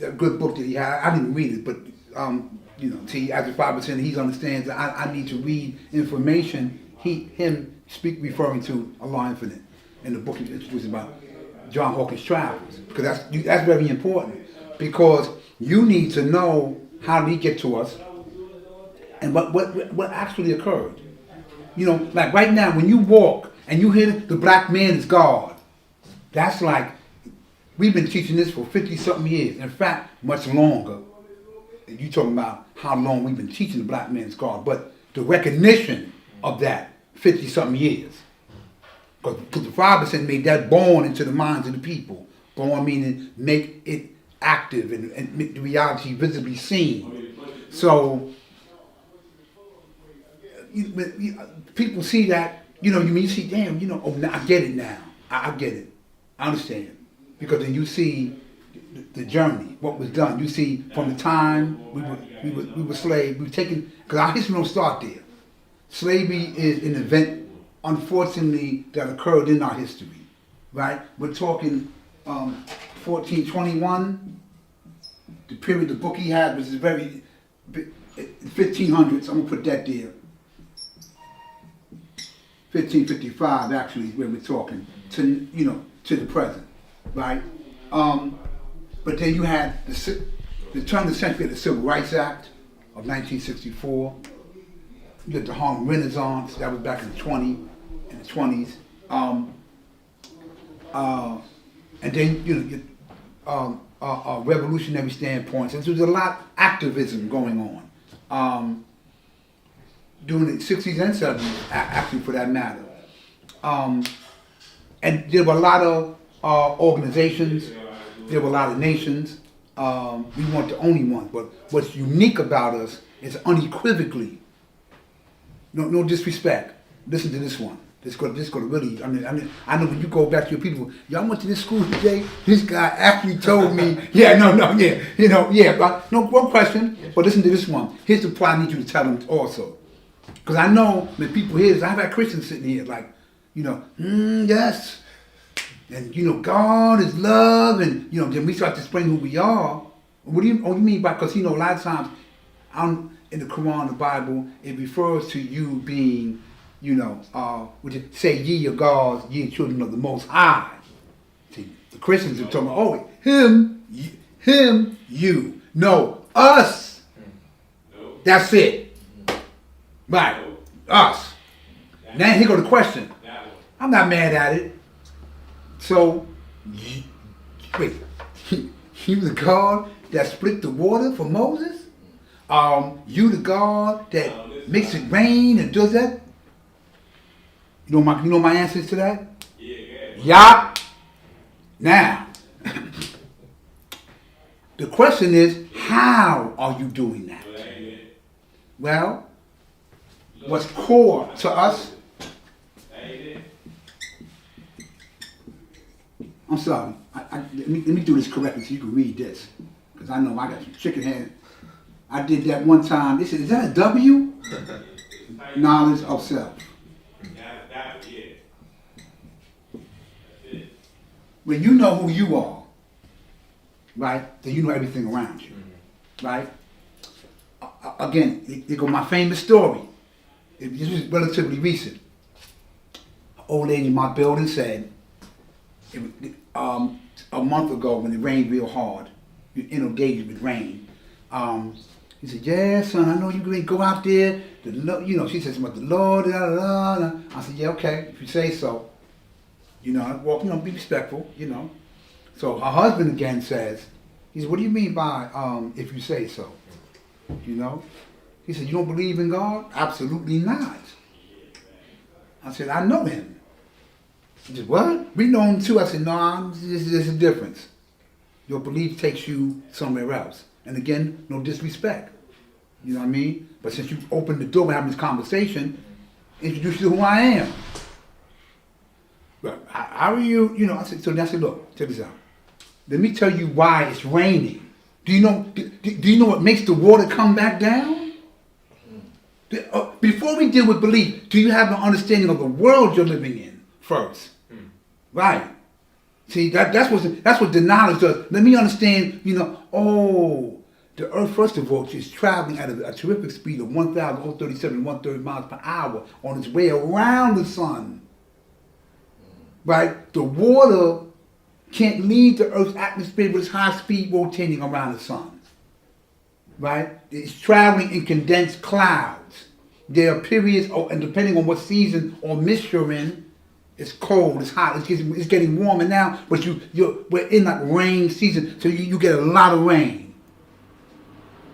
a good book that he had. I didn't read it, but see, as a father saying, he understands that I need to read information. Him speak referring to Allah Infinite in the book he introduced about John Hawkins' travels, because that's very important, because you need to know how did he get to us and what actually occurred. Like right now, when you walk and you hear the black man is God, that's like, we've been teaching this for 50-something years. In fact, much longer. You talking about how long we've been teaching the black man is God, but the recognition of that 50-something years. Because the Father said made that born into the minds of the people. Born meaning make it active and make the reality visibly seen. So people see that, you see, damn, now I get it now. I get it. I understand. Because then you see the journey, what was done. You see from the time we were slaves, we were taken, because our history don't start there. Slavery is an event, unfortunately, that occurred in our history, right? We're talking 1421, the period the book he had was very 1500s. I'm gonna put that there. 1555 actually is where we're talking to the present, right? But then you had the turn of the century, the Civil Rights Act of 1964. You had the Harlem Renaissance, that was back in the 20s. And then revolutionary standpoints. And so there's a lot of activism going on during the 60s and 70s, actually, for that matter. And there were a lot of organizations, there were a lot of nations. We weren't the only ones, but what's unique about us is unequivocally, no disrespect. Listen to this one. This gonna really. I know when you go back to your people, y'all went to this school today. This guy actually told me, but no question. But listen to this one. Here's the part I need you to tell them also, because I know when people hear this, I've had Christians sitting here like, yes, and God is love, and then we start to explain who we are. What do you mean by? Because a lot of times, in the Quran, the Bible, it refers to you being, would you say ye are gods, ye are children of the Most High. See, the Christians are talking about, him, you. No, us. That's it. Right, us. Now here go the question. I'm not mad at it. So, wait, you the God that split the water for Moses? You the God that makes it rain and does that? You know my answers to that? Yeah. Now, the question is, how are you doing that? Well, what's core to us? I'm sorry. Let me do this correctly so you can read this, because I know I got some chicken hands. I did that one time. They said, "Is that a W?" Knowledge of self. When you know who you are, right, then you know everything around you, right? Again, there go my famous story. This was relatively recent. An old lady in my building said, a month ago when it rained real hard, you inundated with rain. He said, "Yeah, son, I know you can go out there. She said something about the Lord. I said, "Yeah, okay, if you say so." I walk, be respectful, So her husband again says, he said, "What do you mean by if you say so?" He said, "You don't believe in God?" "Absolutely not." I said, "I know him." He said, "What? We know him too." I said, "No, there's a difference. Your belief takes you somewhere else." And again, no disrespect. You know what I mean? But since you opened the door and having this conversation, introduce you to who I am. But how are you, I said, "Look, check this out. Let me tell you why it's raining. Do you know what makes the water come back down? Before we deal with belief, do you have an understanding of the world you're living in first?" Right. See, that's what the knowledge does. Let me understand, oh, the Earth, first of all, is traveling at a terrific speed of 1,037 1/3 miles per hour on its way around the sun. Right? The water can't leave the Earth's atmosphere with its high speed rotating around the sun. Right? It's traveling in condensed clouds. There are periods, and depending on what season or mist you're in, it's cold, it's hot, it's getting warmer now, but we're in like rain season, so you get a lot of rain.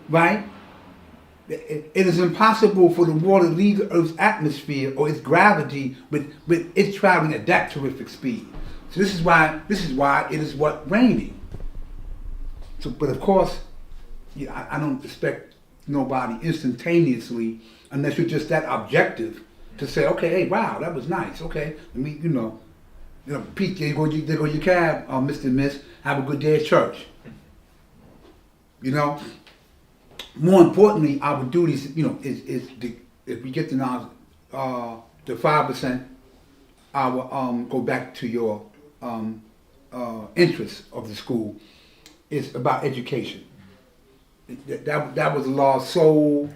Right? It is impossible for the water to leave the Earth's atmosphere or its gravity with it traveling at that terrific speed. So this is why it is raining. So, but of course, I don't expect nobody instantaneously, unless you're just that objective, to say, okay, hey, wow, that was nice. Okay, let me, Pete, there go your cab, Mr. and Miss. Have a good day at church. More importantly, our duties, is if we get the knowledge, the 5%, I will go back to your interests of the school. It's about education. That was the law's sole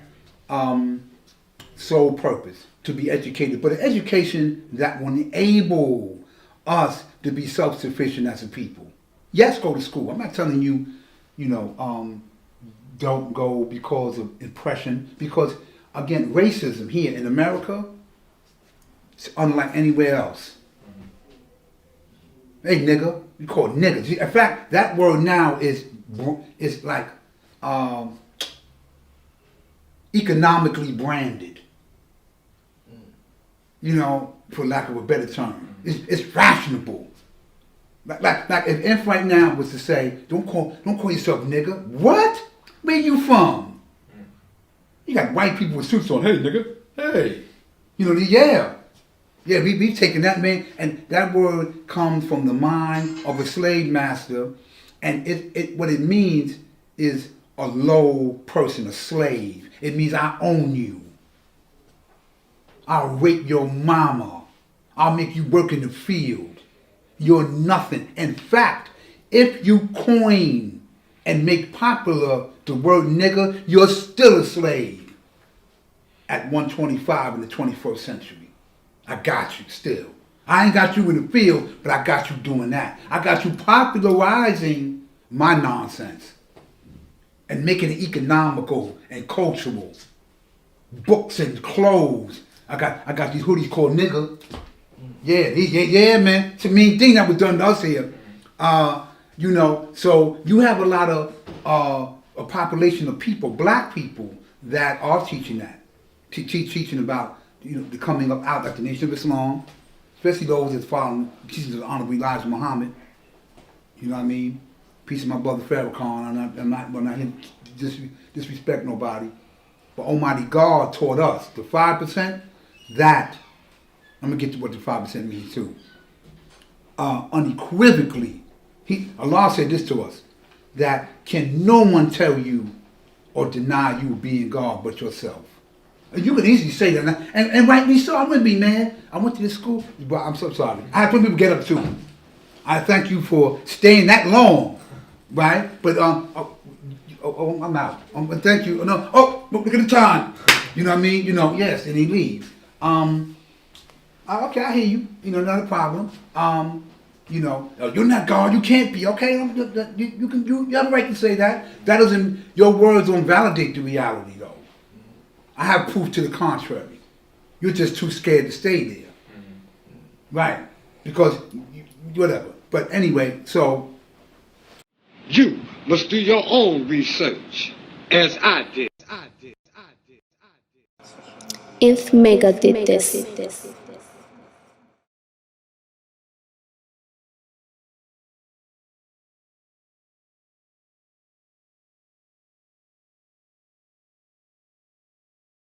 purpose, to be educated, but an education that will enable us to be self-sufficient as a people. Yes, go to school. I'm not telling you, don't go because of oppression, because again, racism here in America is unlike anywhere else. Hey, nigga, we call it niggas. In fact, that word now is like economically branded. For lack of a better term, it's fashionable. Like if right now was to say, don't call yourself nigga. What? Where you from? You got white people with suits on. Hey, nigga. Hey. Yeah, we've taken that, man, and that word comes from the mind of a slave master, and what it means is a low person, a slave. It means I own you. I'll rape your mama. I'll make you work in the field. You're nothing. In fact, if you coin and make popular the word nigger, you're still a slave at 125 in the 21st century. I got you still. I ain't got you in the field, but I got you doing that. I got you popularizing my nonsense and making it economical and cultural. Books and clothes. I got these hoodies called nigger. Yeah, man. It's a mean thing that was done to us here. So you have a lot of a population of people, black people, that are teaching that, teaching about the coming up out like the Nation of Islam, especially those that follow teachings of the Honorable Elijah Muhammad. You know what I mean? Peace to my brother Farrakhan. I'm not here to disrespect nobody, but Almighty God taught us the 5%. That I'm gonna get to what the 5% means too. Unequivocally, Allah said this to us: that can no one tell you or deny you being God but yourself. You can easily say that, and rightly so. I wouldn't be mad. I went to this school, but I'm so sorry. I had people get up too. I thank you for staying that long, right? But I'm out. Thank you. No, look at the time. You know what I mean? Yes, and he leaves. Okay, I hear you. Not a problem. You're not God. You can't be. Okay, you have a right to say that. That doesn't. Your words don't validate the reality, though. I have proof to the contrary. You're just too scared to stay there, right? Because whatever. But anyway, so you must do your own research, as I did. If Mecca did this.